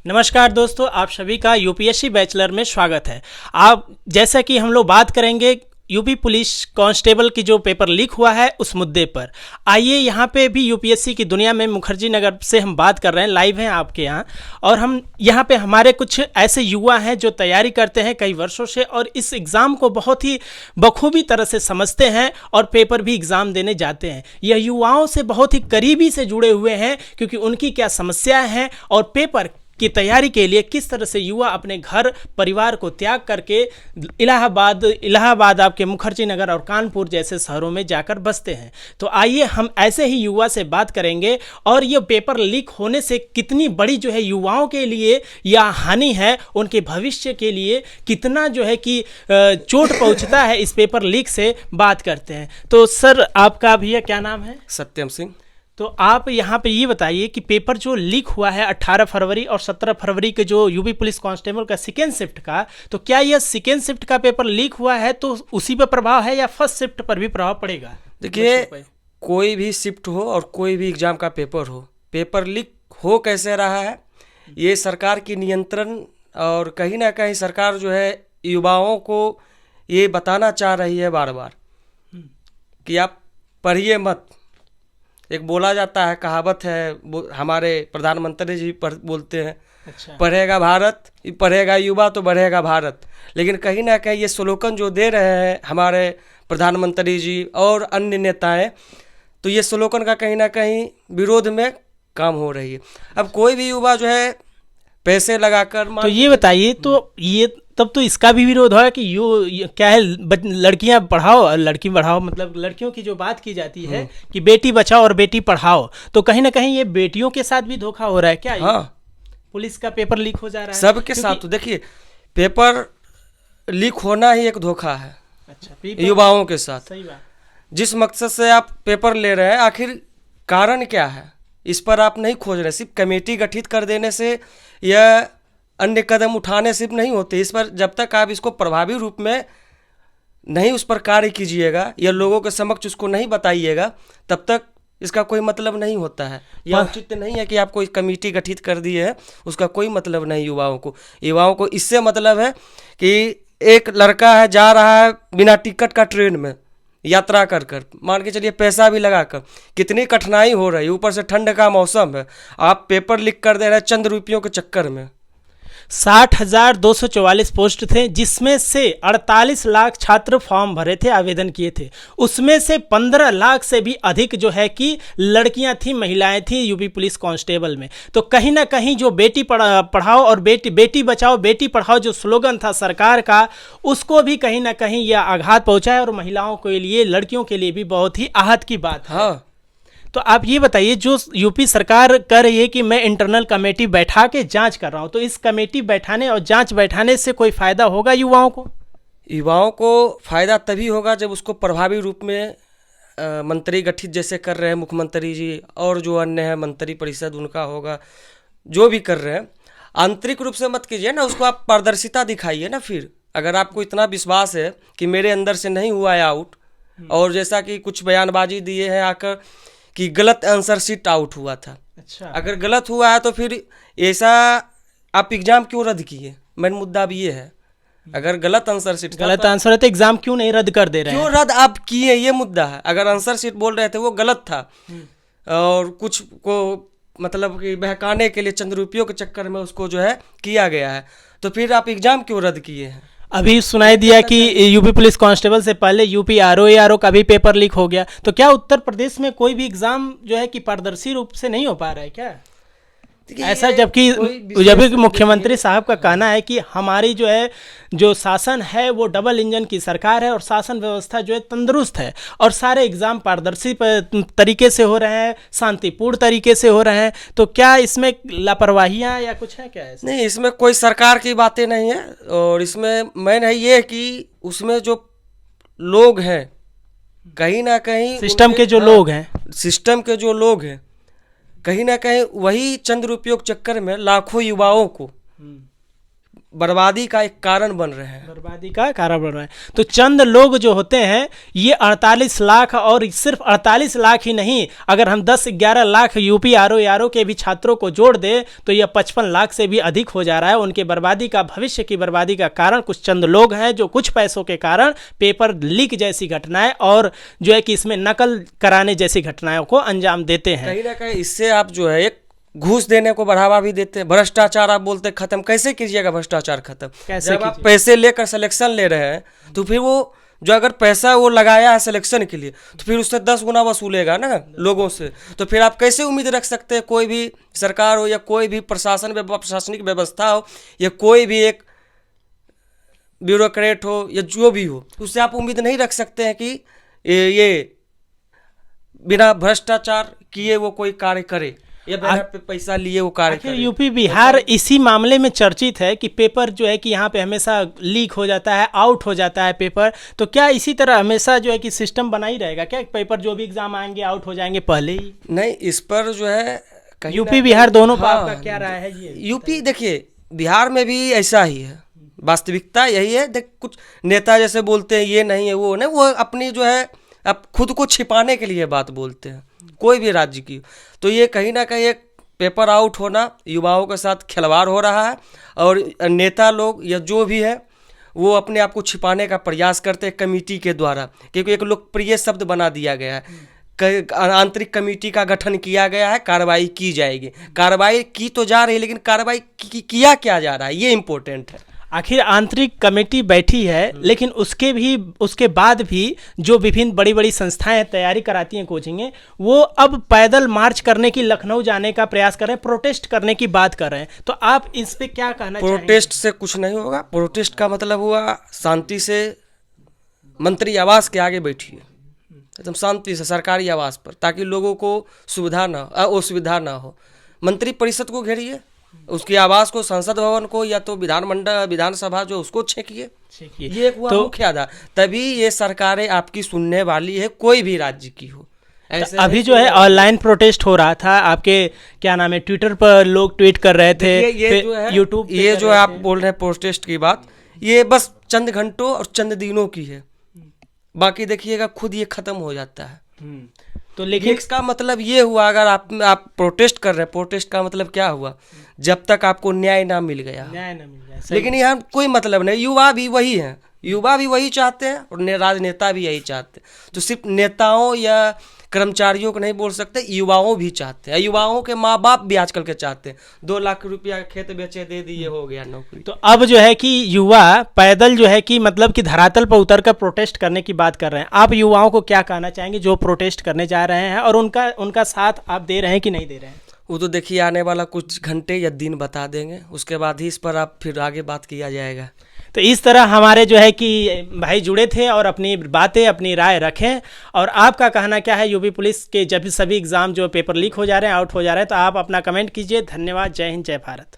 नमस्कार दोस्तों, आप सभी का यूपीएससी बैचलर में स्वागत है। आप जैसा कि हम लोग बात करेंगे यूपी पुलिस कांस्टेबल की जो पेपर लीक हुआ है उस मुद्दे पर। आइए यहाँ पे भी यूपीएससी की दुनिया में मुखर्जी नगर से हम बात कर रहे हैं, लाइव हैं आपके यहाँ। और हम यहाँ पे हमारे कुछ ऐसे युवा हैं जो तैयारी करते हैं कई वर्षों से और इस एग्ज़ाम को बहुत ही बखूबी तरह से समझते हैं और पेपर भी एग्ज़ाम देने जाते हैं। यह युवाओं से बहुत ही करीबी से जुड़े हुए हैं क्योंकि उनकी क्या समस्याएं हैं और पेपर की तैयारी के लिए किस तरह से युवा अपने घर परिवार को त्याग करके इलाहाबाद आपके मुखर्जी नगर और कानपुर जैसे शहरों में जाकर बसते हैं। तो आइए हम ऐसे ही युवा से बात करेंगे और ये पेपर लीक होने से कितनी बड़ी जो है युवाओं के लिए या हानि है, उनके भविष्य के लिए कितना जो है कि चोट पहुंचता है इस पेपर लीक से बात करते हैं। तो सर, आपका भैया क्या नाम है? सत्यम सिंह। तो आप यहाँ पे ये बताइए कि पेपर जो लीक हुआ है 18 फरवरी और 17 फरवरी के जो यूपी पुलिस कांस्टेबल का सेकेंड शिफ्ट का, तो क्या यह सेकेंड शिफ्ट का पेपर लीक हुआ है तो उसी पर प्रभाव है या फर्स्ट शिफ्ट पर भी प्रभाव पड़ेगा? देखिए, कोई भी शिफ्ट हो और कोई भी एग्जाम का पेपर हो, पेपर लीक हो कैसे रहा है ये सरकार की नियंत्रण और कहीं ना कहीं सरकार जो है युवाओं को ये बताना चाह रही है बार बार कि आप पढ़िए मत। एक बोला जाता है, कहावत है, हमारे प्रधानमंत्री जी बोलते हैं, अच्छा। पढ़ेगा भारत, पढ़ेगा युवा तो बढ़ेगा भारत। लेकिन कहीं ना कहीं ये स्लोगन जो दे रहे हैं हमारे प्रधानमंत्री जी और अन्य नेताएं, तो ये स्लोगन का कहीं ना कहीं विरोध में काम हो रही है। अब कोई भी युवा जो है पैसे लगाकर, तो ये बताइए, तो ये तब तो इसका भी विरोध है कि क्या है, लड़कियां पढ़ाओ लड़की बढ़ाओ, मतलब लड़कियों की जो बात की जाती है कि बेटी बचाओ और बेटी पढ़ाओ, तो कहीं ना कहीं ये बेटियों के साथ भी धोखा हो रहा है क्या? हाँ, पुलिस का पेपर लीक हो जा रहा है सबके साथ। तो देखिए, पेपर लीक होना ही एक धोखा है। अच्छा, युवाओं के साथ। सही बात। जिस मकसद से आप पेपर ले रहे हैं, आखिर कारण क्या है, इस पर आप नहीं खोज रहे। सिर्फ कमेटी गठित कर देने से या अन्य कदम उठाने से नहीं होते। इस पर जब तक आप इसको प्रभावी रूप में नहीं उस पर कार्य कीजिएगा या लोगों के समक्ष उसको नहीं बताइएगा, तब तक इसका कोई मतलब नहीं होता है। यह औचित्य नहीं है कि आप कोई कमेटी गठित कर दी है, उसका कोई मतलब नहीं। युवाओं को इससे मतलब है कि एक लड़का है, जा रहा है बिना टिकट का ट्रेन में यात्रा कर मान के चलिए पैसा भी लगाकर, कितनी कठिनाई हो रही है, ऊपर से ठंड का मौसम है, आप पेपर लीक कर दे रहे हैं चंद रुपयों के चक्कर में। 60,244 पोस्ट थे, जिसमें से 48 लाख छात्र फॉर्म भरे थे, आवेदन किए थे। उसमें से 15 लाख से भी अधिक जो है कि लड़कियां थी, महिलाएं थी यूपी पुलिस कांस्टेबल में। तो कहीं ना कहीं जो बेटी पढ़ाओ और बेटी बचाओ बेटी पढ़ाओ जो स्लोगन था सरकार का, उसको भी कहीं ना कहीं यह आघात पहुंचा है और महिलाओं के लिए, लड़कियों के लिए भी बहुत ही आहत की बात है। हाँ, तो आप ये बताइए, जो यूपी सरकार कर रही है कि मैं इंटरनल कमेटी बैठा के जांच कर रहा हूं, तो इस कमेटी बैठाने और जांच बैठाने से कोई फायदा होगा युवाओं को? युवाओं को फायदा तभी होगा जब उसको प्रभावी रूप में मंत्री गठित जैसे कर रहे हैं मुख्यमंत्री जी और जो अन्य है मंत्री परिषद, उनका होगा जो भी कर रहे हैं। आंतरिक रूप से मत कीजिए ना, उसको आप पारदर्शिता दिखाइए ना। फिर अगर आपको इतना विश्वास है कि मेरे अंदर से नहीं हुआ है आउट, और जैसा कि कुछ बयानबाजी दिए हैं आकर कि गलत आंसर शीट आउट हुआ था। अच्छा, अगर गलत हुआ है तो फिर ऐसा आप एग्जाम क्यों रद्द किए? मेन मुद्दा अब ये है, अगर गलत आंसर शीट, गलत आंसर है तो एग्जाम क्यों नहीं रद्द कर दे रहे हैं? क्यों रद्द आप किए, ये मुद्दा है। अगर आंसर शीट बोल रहे थे वो गलत था और कुछ को मतलब कि बहकाने के लिए चंद रुपयों के चक्कर में उसको जो है किया गया है, तो फिर आप एग्जाम क्यों रद्द किए हैं? अभी सुनाई दिया कि यूपी पुलिस कांस्टेबल से पहले यूपी आरओ का भी पेपर लीक हो गया। तो क्या उत्तर प्रदेश में कोई भी एग्जाम जो है कि पारदर्शी रूप से नहीं हो पा रहा है क्या ऐसा? जबकि मुख्यमंत्री साहब का कहना है कि हमारी जो है जो शासन है वो डबल इंजन की सरकार है और शासन व्यवस्था जो है तंदुरुस्त है और सारे एग्जाम पारदर्शी तरीके से हो रहे हैं, शांतिपूर्ण तरीके से हो रहे हैं। तो क्या इसमें लापरवाहियां या कुछ है क्या? ऐसा नहीं, इसमें कोई सरकार की बातें नहीं है। और इसमें मेन है ये कि उसमें जो लोग हैं, कहीं ना कहीं सिस्टम के जो लोग हैं कहीं ना कहीं वही चंद रुपयों के चक्कर में लाखों युवाओं को बर्बादी का एक कारण बन रहे हैं। बर्बादी का कारण बन रहा है। तो चंद लोग जो होते हैं ये 48 लाख, और सिर्फ 48 लाख ही नहीं, अगर हम 10-11 लाख यूपी आरओ के भी छात्रों को जोड़ दे तो यह 55 लाख से भी अधिक हो जा रहा है। उनके बर्बादी का, भविष्य की बर्बादी का कारण कुछ चंद लोग हैं जो कुछ पैसों के कारण पेपर लीक जैसी घटनाएं और जो है कि इसमें नकल कराने जैसी घटनाओं को अंजाम देते हैं। कहीं ना कहीं इससे आप जो है एक घूस देने को बढ़ावा भी देते हैं। भ्रष्टाचार आप बोलते हैं खत्म, कैसे कीजिएगा भ्रष्टाचार खत्म? कैसे जब आप पैसे लेकर सिलेक्शन ले रहे हैं तो फिर वो जो अगर पैसा वो लगाया है सिलेक्शन के लिए तो फिर उससे 10 गुना वसूलेगा ना लोगों से। तो फिर आप कैसे उम्मीद रख सकते हैं कोई भी सरकार हो या कोई भी प्रशासनिक व्यवस्था हो या कोई भी एक ब्यूरोक्रेट हो या जो भी हो, उससे आप उम्मीद नहीं रख सकते हैं कि ये बिना भ्रष्टाचार किए वो कोई कार्य करे या बिना पैसा लिए वो कार्य करे। यूपी बिहार इसी मामले में चर्चित है कि पेपर जो है कि यहाँ पे हमेशा लीक हो जाता है, आउट हो जाता है पेपर। तो क्या इसी तरह हमेशा जो है कि सिस्टम बना ही रहेगा क्या, पेपर जो भी एग्जाम आएंगे आउट हो जाएंगे पहले ही? नहीं, इस पर जो है यूपी बिहार दोनों पर आपका क्या राय है? ये यूपी देखिए, बिहार में भी ऐसा ही है, वास्तविकता यही है। देख, कुछ नेता जैसे बोलते हैं ये नहीं है वो नहीं, वो अपनी जो है अब खुद को छिपाने के लिए बात बोलते हैं, कोई भी राज्य की। तो ये कहीं ना कहीं एक पेपर आउट होना युवाओं के साथ खिलवाड़ हो रहा है, और नेता लोग या जो भी है वो अपने आप को छिपाने का प्रयास करते हैं कमेटी के द्वारा, क्योंकि एक लोकप्रिय शब्द बना दिया गया है, आंतरिक कमेटी का गठन किया गया है, कार्रवाई की जाएगी। कार्रवाई की तो जा रही है, लेकिन कार्रवाई किया क्या जा रहा है ये इम्पोर्टेंट है। आखिर आंतरिक कमेटी बैठी है, लेकिन उसके बाद भी जो विभिन्न बड़ी बड़ी संस्थाएं तैयारी कराती हैं कोचिंगें, वो अब पैदल मार्च करने की, लखनऊ जाने का प्रयास कर रहे हैं, प्रोटेस्ट करने की बात कर रहे हैं। तो आप इस पे क्या कहना चाहेंगे? प्रोटेस्ट से कुछ नहीं होगा। प्रोटेस्ट का मतलब हुआ शांति से मंत्री आवास के आगे बैठिए, एकदम शांति से सरकारी आवास पर, ताकि लोगों को सुविधा ना, असुविधा ना हो। मंत्री परिषद को घेरिए, उसकी आवास को, संसद भवन को, या तो विधानसभा जो उसको छेकिए। ये एक हुआ मुख्य आधार, तभी ये सरकारें आपकी सुनने वाली है, कोई भी राज्य की हो। ऐसे अभी जो है ऑनलाइन प्रोटेस्ट हो रहा था, आपके क्या नाम है, ट्विटर पर लोग ट्वीट कर रहे थे, ये जो है यूट्यूब, ये जो है आप बोल रहे हैं प्रोटेस्ट की बात, ये बस चंद घंटों और चंद दिनों की है, बाकी देखिएगा खुद ये खत्म हो जाता है। तो लेकिन इसका मतलब ये हुआ, अगर आप प्रोटेस्ट कर रहे हैं, प्रोटेस्ट का मतलब क्या हुआ, जब तक आपको न्याय ना मिल गया। लेकिन यहाँ कोई मतलब नहीं, युवा भी वही हैं, युवा भी वही चाहते हैं और राजनेता भी यही चाहते हैं। तो सिर्फ नेताओं या कर्मचारियों को नहीं बोल सकते, युवाओं भी चाहते हैं, युवाओं के माँ बाप भी आजकल के चाहते हैं। 2 लाख रुपया खेत बेचे दे दिए, हो गया नौकरी। तो अब जो है कि युवा पैदल जो है कि मतलब कि धरातल पर उतर कर प्रोटेस्ट करने की बात कर रहे हैं। आप युवाओं को क्या कहना चाहेंगे जो प्रोटेस्ट करने जा रहे हैं, और उनका साथ आप दे रहे हैं कि नहीं दे रहे हैं? वो तो देखिए आने वाला कुछ घंटे या दिन बता देंगे, उसके बाद ही इस पर आप फिर आगे बात किया जाएगा। तो इस तरह हमारे जो है कि भाई जुड़े थे और अपनी बातें, अपनी राय रखें। और आपका कहना क्या है यूपी पुलिस के जब सभी एग्ज़ाम जो पेपर लीक हो जा रहे हैं, आउट हो जा रहे हैं, तो आप अपना कमेंट कीजिए। धन्यवाद। जय हिंद, जय भारत।